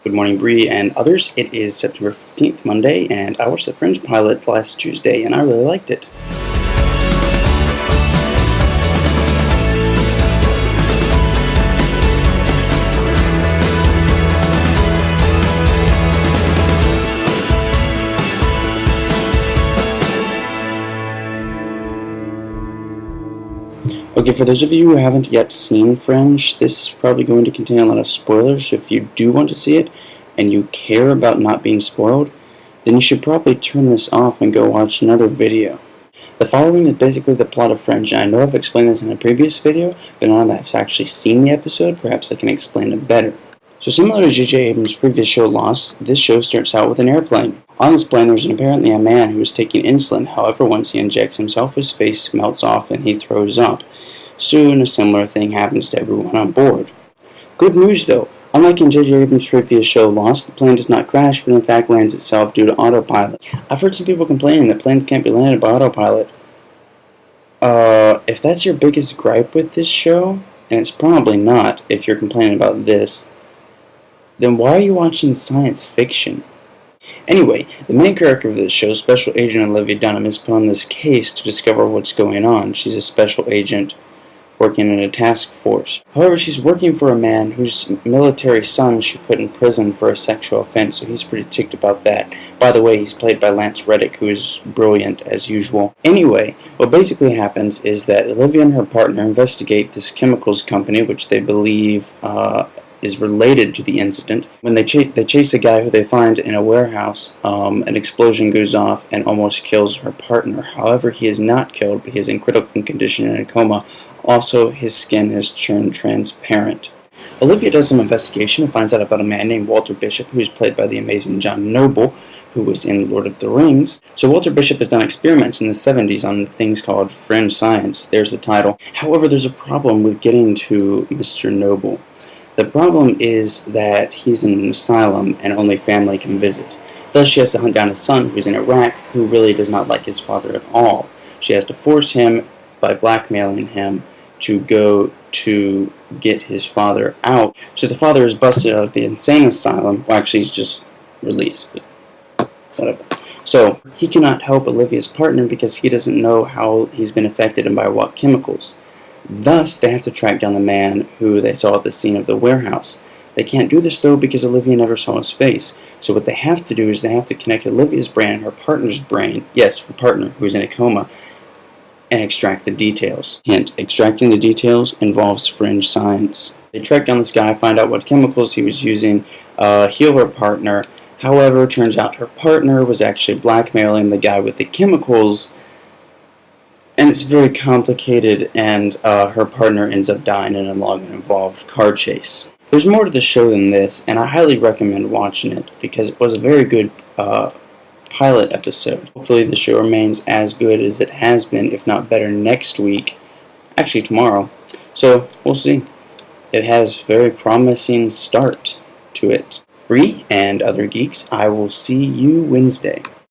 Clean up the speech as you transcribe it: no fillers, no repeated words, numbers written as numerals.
Good morning, Bree and others. It is September 15th, Monday, and I watched the Fringe Pilot last Tuesday, and I really liked it. Okay, for those of you who haven't yet seen Fringe, this is probably going to contain a lot of spoilers, so if you do want to see it, and you care about not being spoiled, then you should probably turn this off and go watch another video. The following is basically the plot of Fringe, and I know I've explained this in a previous video, but now that I've actually seen the episode, perhaps I can explain it better. So similar to J.J. Abrams' previous show Lost, this show starts out with an airplane. On this plane there's apparently a man who is taking insulin, however once he injects himself his face melts off and he throws up. Soon a similar thing happens to everyone on board. Good news though, unlike in J.J. Abrams' previous show Lost, the plane does not crash but in fact lands itself due to autopilot. I've heard some people complaining that planes can't be landed by autopilot. If that's your biggest gripe with this show, and it's probably not if you're complaining about this, then why are you watching science fiction? Anyway, the main character of this show, Special Agent Olivia Dunham, is put on this case to discover what's going on. She's a special agent working in a task force. However, she's working for a man whose military son she put in prison for a sexual offense, so he's pretty ticked about that. By the way, he's played by Lance Reddick, who is brilliant as usual. Anyway, what basically happens is that Olivia and her partner investigate this chemicals company, which they believe is related to the incident. When they chase a guy who they find in a warehouse, an explosion goes off and almost kills her partner. However, he is not killed, but he is in critical condition in a coma. Also, his skin has turned transparent. Olivia does some investigation and finds out about a man named Walter Bishop, who is played by the amazing John Noble, who was in The Lord of the Rings. So Walter Bishop has done experiments in the 70s on things called fringe science. There's the title. However, there's a problem with getting to Mr. Noble. The problem is that he's in an asylum and only family can visit. Thus, she has to hunt down his son, who's in Iraq, who really does not like his father at all. She has to force him, by blackmailing him, to go to get his father out. So the father is busted out of the insane asylum. Well, actually, he's just released, but whatever. So he cannot help Olivia's partner because he doesn't know how he's been affected and by what chemicals. Thus, they have to track down the man who they saw at the scene of the warehouse. They can't do this, though, because Olivia never saw his face. So what they have to do is they have to connect Olivia's brain and her partner's brain, yes, her partner, who's in a coma, and extract the details. Hint, extracting the details involves fringe science. They track down this guy, find out what chemicals he was using, heal her partner. However, it turns out her partner was actually blackmailing the guy with the chemicals, and it's very complicated, and her partner ends up dying in a long-involved car chase. There's more to the show than this, and I highly recommend watching it, because it was a very good pilot episode. Hopefully the show remains as good as it has been, if not better, next week. Actually, tomorrow. So, we'll see. It has very promising start to it. Bree and other geeks, I will see you Wednesday.